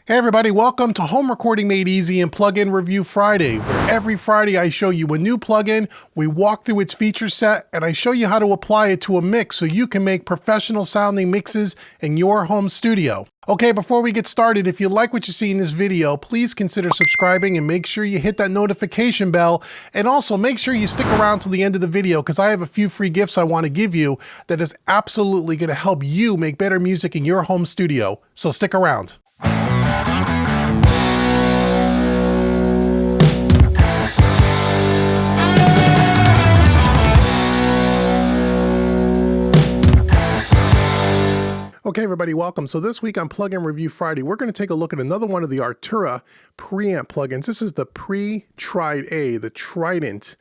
Hey everybody, welcome to Home Recording Made Easy and Plugin Review Friday, where every Friday I show you a new plugin, we walk through its feature set, and I show you how to apply it to a mix so you can make professional sounding mixes in your home studio. Okay, before we get started, if you like what you see in this video, please consider subscribing and make sure you hit that notification bell, and also make sure you stick around till the end of the video because I have a few free gifts I want to give you that is absolutely going to help you make better music in your home studio. So stick around. Okay, everybody, welcome. So this week on Plugin Review Friday, we're going to take a look at another one of the Arturia preamp plugins. This is the TridA-A, the Trident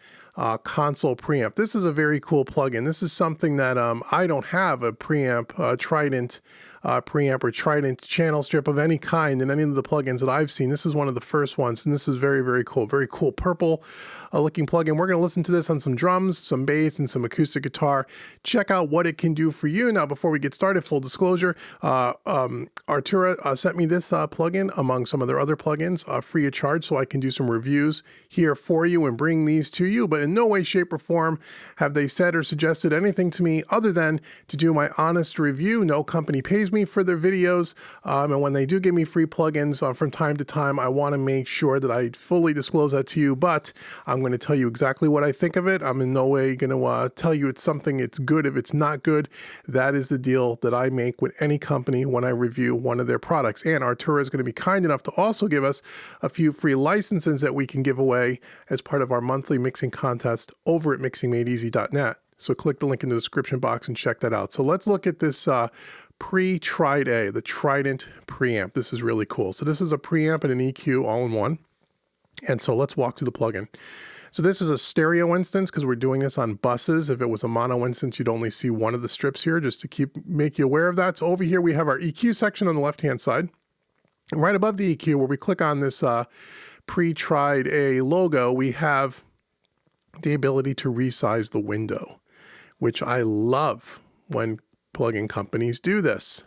console preamp. This is a very cool plugin. This is something that I don't have a preamp, Trident preamp or Trident channel strip of any kind in any of the plugins that I've seen. This is one of the first ones, and this is very, very cool. Very cool purple looking plugin. We're going to listen to this on some drums, some bass, and some acoustic guitar. Check out what it can do for you. Now, before we get started, full disclosure, Arturia sent me this plugin among some of their other plugins free of charge, so I can do some reviews here for you and bring these to you. But in no way, shape, or form have they said or suggested anything to me other than to do my honest review. No company pays me for their videos, and when they do give me free plugins from time to time, I want to make sure that I fully disclose that to you. But I'm going to tell you exactly what I think of it. I'm in no way going to tell you it's good if it's not good. That is the deal that I make with any company when I review one of their products. And Arturia is going to be kind enough to also give us a few free licenses that we can give away as part of our monthly mixing contest over at mixingmadeeasy.net. So click the link in the description box and check that out. So let's look at this TridA, the Trident preamp. This is really cool. So this is a preamp and an EQ all in one. And so let's walk through the plugin. So this is a stereo instance because we're doing this on buses. If it was a mono instance, you'd only see one of the strips here, just to make you aware of that. So over here we have our EQ section on the left-hand side. And right above the EQ, where we click on this TridA logo, we have the ability to resize the window, which I love when plugin companies do this.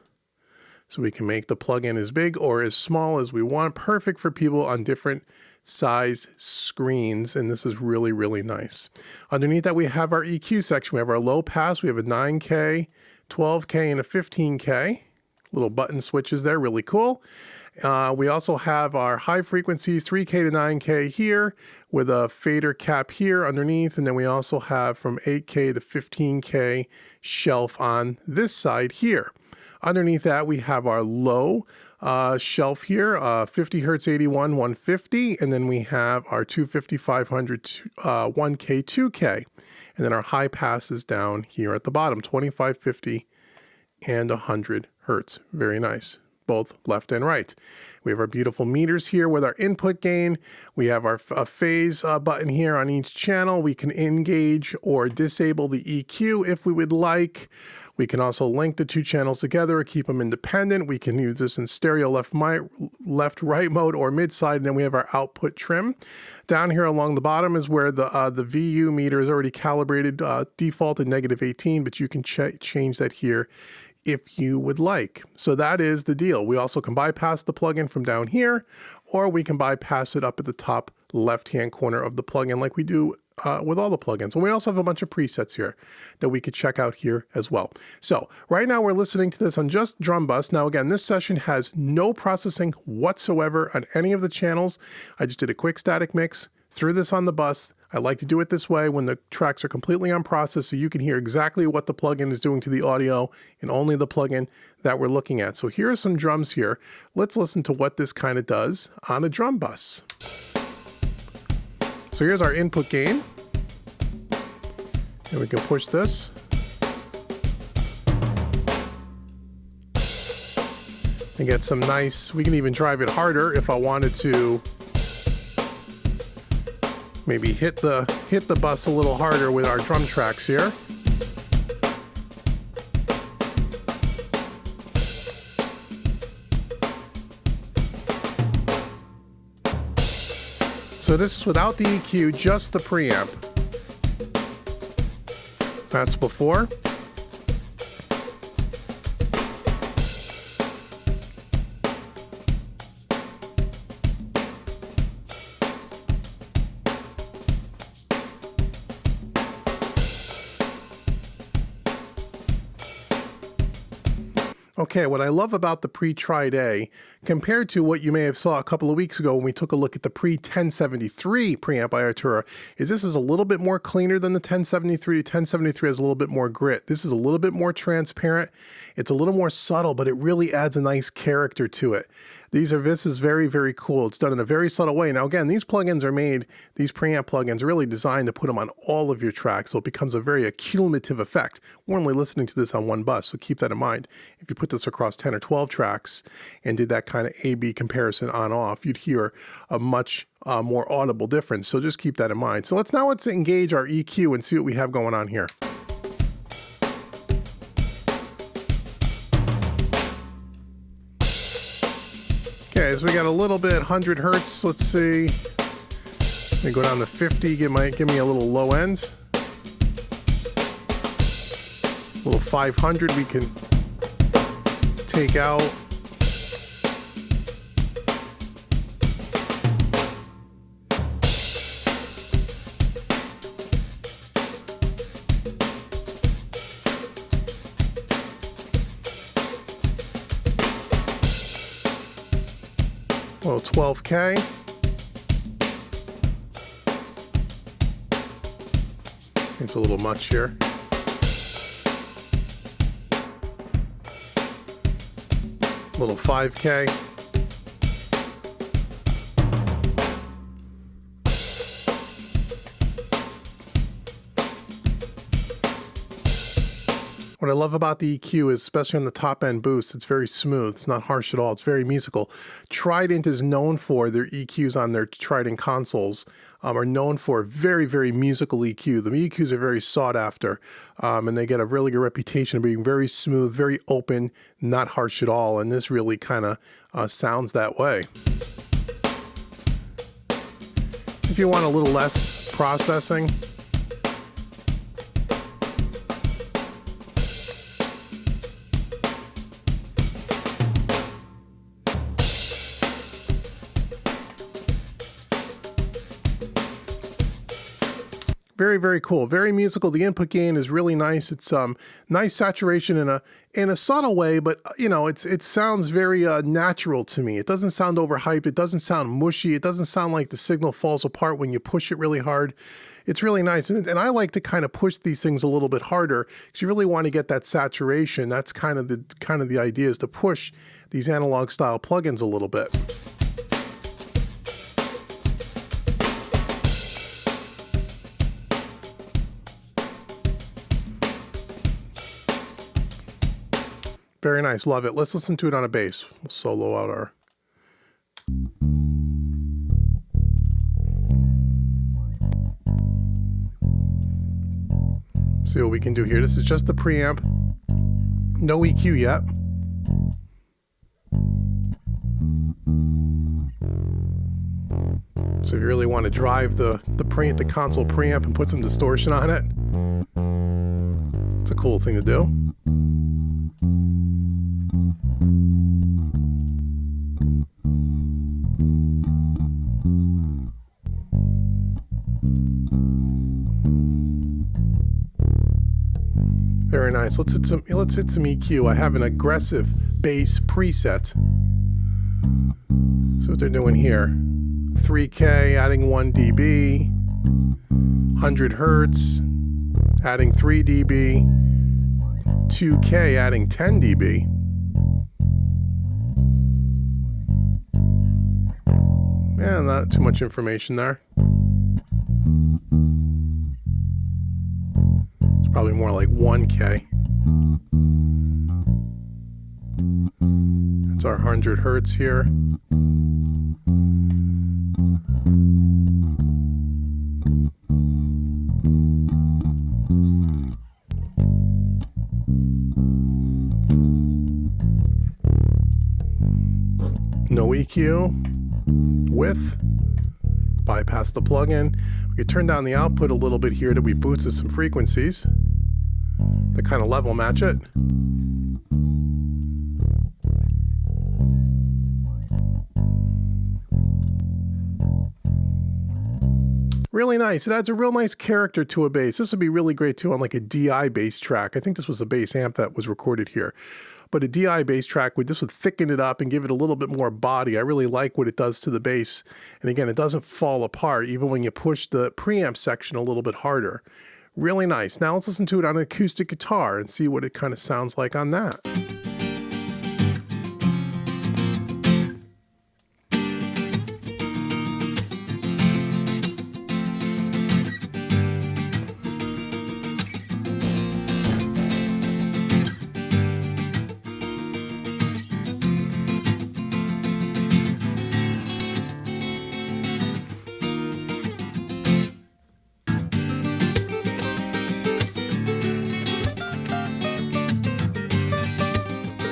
So we can make the plugin as big or as small as we want, perfect for people on different size screens, and this is really, really nice. Underneath that, we have our EQ section. We have our low pass, we have a 9K, 12K, and a 15K. Little button switches there, really cool. We also have our high frequencies, 3K to 9K here, with a fader cap here underneath, and then we also have from 8K to 15K shelf on this side here. Underneath that, we have our low shelf here, 50 hertz 81 150, and then we have our 250 500 1K 2K, and then our high passes down here at the bottom, 25 50 and 100 hertz. Very nice, both left and right. We have our beautiful meters here with our input gain. We have our phase button here on each channel. We can engage or disable the EQ if we would like. We can also link the two channels together or keep them independent. We can use this in stereo left-right mode or mid-side, and then we have our output trim. Down here along the bottom is where the VU meter is already calibrated, default at -18, but you can change that here if you would like. So that is the deal. We also can bypass the plugin from down here, or we can bypass it up at the top left-hand corner of the plugin like we do with all the plugins. And we also have a bunch of presets here that we could check out here as well. So right now we're listening to this on just drum bus. Now again, this session has no processing whatsoever on any of the channels. I just did a quick static mix, threw this on the bus. I like to do it this way when the tracks are completely unprocessed so you can hear exactly what the plugin is doing to the audio and only the plugin that we're looking at. So here are some drums here. Let's listen to what this kind of does on a drum bus. So here's our input gain. And we can push this. And get some nice, we can even drive it harder if I wanted to maybe hit the bus a little harder with our drum tracks here. So this is without the EQ, just the preamp. That's before. Okay, what I love about the Pre-TridA, compared to what you may have saw a couple of weeks ago when we took a look at the Pre-1073 preamp by Arturia, is this is a little bit more cleaner than the 1073. 1073 has a little bit more grit. This is a little bit more transparent. It's a little more subtle, but it really adds a nice character to it. This is very, very cool. It's done in a very subtle way. Now, again, these plugins are made, these preamp plugins are really designed to put them on all of your tracks, so it becomes a very cumulative effect. We're only listening to this on one bus, so keep that in mind. If you put this across 10 or 12 tracks and did that kind of A-B comparison on-off, you'd hear a much more audible difference, so just keep that in mind. So let's engage our EQ and see what we have going on here. Okay, so we got a little bit 100 hertz. Let's see. Let me go down to 50. Give me a little low end. A little 500 we can take out. A little 12K. It's a little much here. A little 5K. What I love about the EQ is, especially on the top end boost, it's very smooth. It's not harsh at all. It's very musical. Trident is known for their EQs on their Trident consoles, are known for very, very musical EQ. The EQs are very sought after, and they get a really good reputation of being very smooth, very open, not harsh at all. And this really kind of sounds that way. If you want a little less processing, very, very cool. Very musical. The input gain is really nice. It's nice saturation in a subtle way, but you know, it sounds very natural to me. It doesn't sound overhyped. It doesn't sound mushy. It doesn't sound like the signal falls apart when you push it really hard. It's really nice. And I like to kind of push these things a little bit harder because you really want to get that saturation. That's kind of the idea, is to push these analog style plugins a little bit. Very nice, love it. Let's listen to it on a bass. We'll solo out our... See what we can do here. This is just the preamp. No EQ yet. So if you really want to drive the console preamp and put some distortion on it, it's a cool thing to do. Very nice. Let's hit some EQ. I have an aggressive bass preset. So what they're doing here. 3K, adding 1 dB. 100 hertz, adding 3 dB. 2K, adding 10 dB. Yeah, not too much information there. Probably more like 1K. That's our 100 hertz here. No EQ. Width. Bypass the plugin. We could turn down the output a little bit here to we boosted some frequencies to kind of level match it. Really nice. It adds a real nice character to a bass. This would be really great too on like a DI bass track. I think this was a bass amp that was recorded here. but a DI bass track would thicken it up and give it a little bit more body. I really like what it does to the bass. And again, it doesn't fall apart even when you push the preamp section a little bit harder. Really nice. Now let's listen to it on an acoustic guitar and see what it kind of sounds like on that.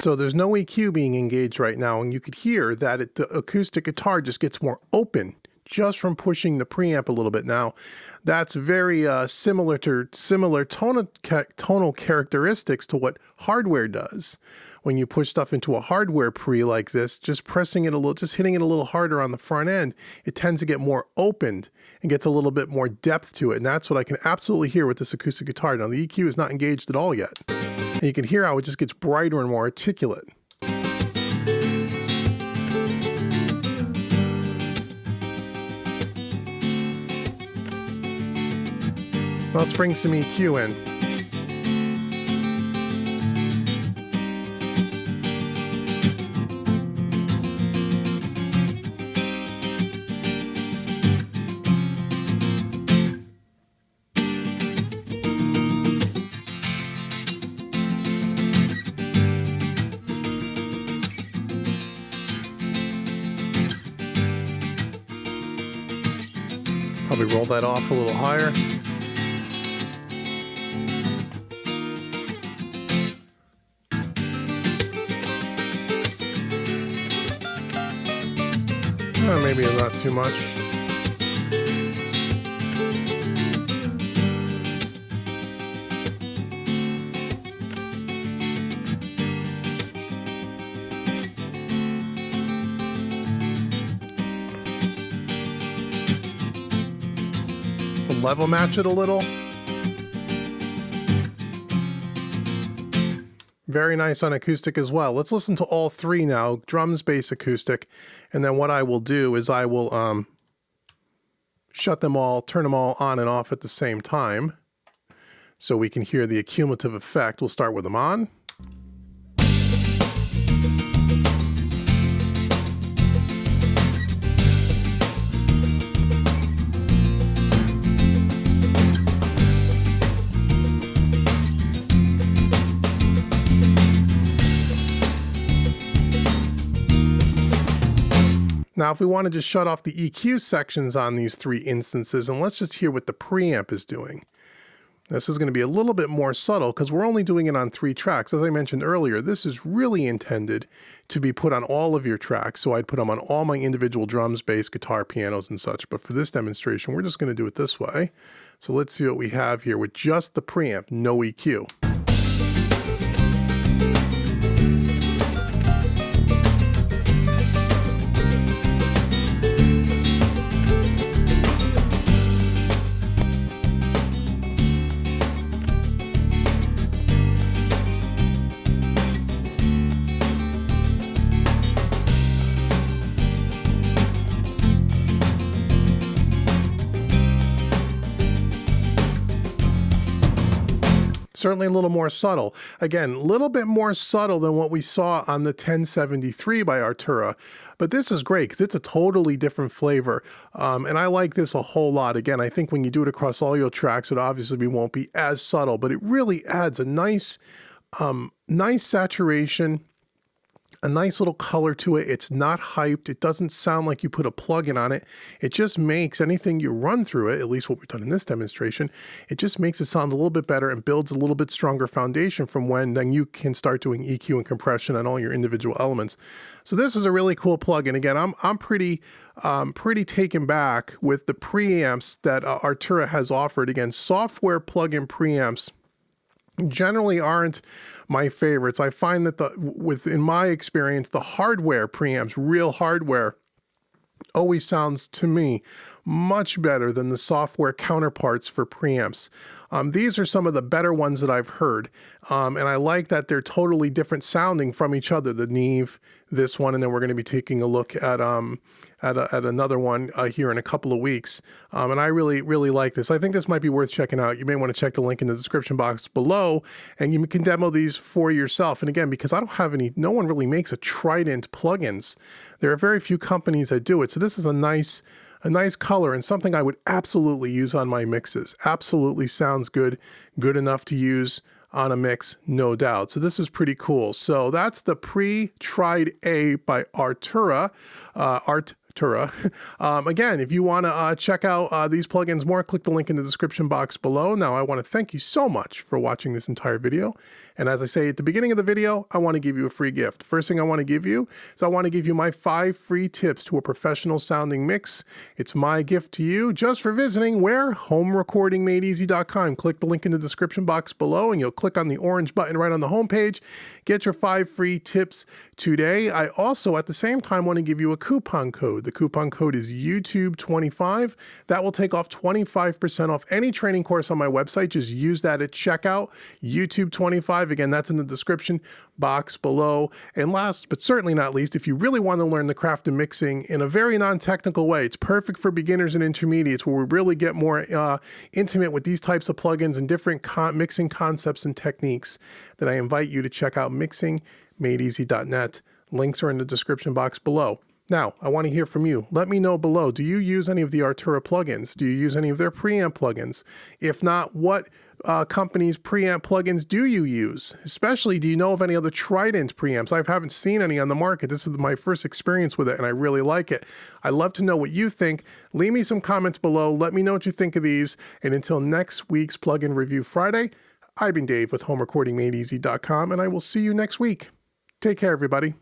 So there's no EQ being engaged right now, and you could hear that the acoustic guitar just gets more open just from pushing the preamp a little bit. Now, that's very similar tonal characteristics to what hardware does. When you push stuff into a hardware pre like this, just pressing it a little, just hitting it a little harder on the front end, it tends to get more opened and gets a little bit more depth to it. And that's what I can absolutely hear with this acoustic guitar. Now, the EQ is not engaged at all yet. And you can hear how it just gets brighter and more articulate. Well, let's bring some EQ in. Probably roll that off a little higher. Maybe not too much. Level match it a little. Very nice on acoustic as well. Let's listen to all three now, drums, bass, acoustic. And then what I will do is I will shut them all, turn them all on and off at the same time so we can hear the cumulative effect. We'll start with them on. Now, if we want to just shut off the EQ sections on these three instances, and let's just hear what the preamp is doing. This is going to be a little bit more subtle because we're only doing it on 3 tracks. As I mentioned earlier, this is really intended to be put on all of your tracks. So I'd put them on all my individual drums, bass, guitar, pianos, and such. But for this demonstration, we're just going to do it this way. So let's see what we have here with just the preamp, no EQ. Certainly a little more subtle. Again, a little bit more subtle than what we saw on the 1073 by Arturia. But this is great because it's a totally different flavor. And I like this a whole lot. Again, I think when you do it across all your tracks, it obviously won't be as subtle, but it really adds a nice saturation, a nice little color to it. It's not hyped. It doesn't sound like you put a plug-in on it. It just makes anything you run through it, at least what we've done in this demonstration, it just makes it sound a little bit better and builds a little bit stronger foundation from when then you can start doing EQ and compression on all your individual elements. So this is a really cool plug-in. Again, I'm pretty taken back with the preamps that Arturia has offered. Again, software plug-in preamps generally aren't my favorites. I find that in my experience, the hardware preamps, real hardware, always sounds to me much better than the software counterparts for preamps. These are some of the better ones that I've heard. And I like that they're totally different sounding from each other. The Neve, this one, and then we're going to be taking a look at another one here in a couple of weeks. And I really like this. I think this might be worth checking out. You may want to check the link in the description box below, and you can demo these for yourself. And again, because I don't have any, no one really makes a Trident plugins. There are very few companies that do it. So this is a nice color and something I would absolutely use on my mixes. Absolutely sounds good enough to use on a mix, no doubt. So this is pretty cool. So that's the TridA-Pre by Arturia. Again, if you want to check out these plugins more, click the link in the description box below. Now, I want to thank you so much for watching this entire video. And as I say at the beginning of the video, I want to give you a free gift. First thing I want to give you is I want to give you my 5 free tips to a professional sounding mix. It's my gift to you just for visiting where? HomeRecordingMadeEasy.com. Click the link in the description box below and you'll click on the orange button right on the homepage. Get your 5 free tips today. I also, at the same time, want to give you a coupon code. The coupon code is YouTube25. That will take off 25% off any training course on my website. Just use that at checkout, YouTube25. Again, that's in the description box below. And last, but certainly not least, if you really want to learn the craft of mixing in a very non-technical way, it's perfect for beginners and intermediates where we really get more intimate with these types of plugins and different mixing concepts and techniques, then I invite you to check out mixingmadeeasy.net. Links are in the description box below. Now, I want to hear from you. Let me know below. Do you use any of the Arturia plugins? Do you use any of their preamp plugins? If not, what companies' preamp plugins do you use? Especially, do you know of any other Trident preamps? I haven't seen any on the market. This is my first experience with it, and I really like it. I'd love to know what you think. Leave me some comments below. Let me know what you think of these. And until next week's Plugin Review Friday, I've been Dave with HomeRecordingMadeEasy.com, and I will see you next week. Take care, everybody.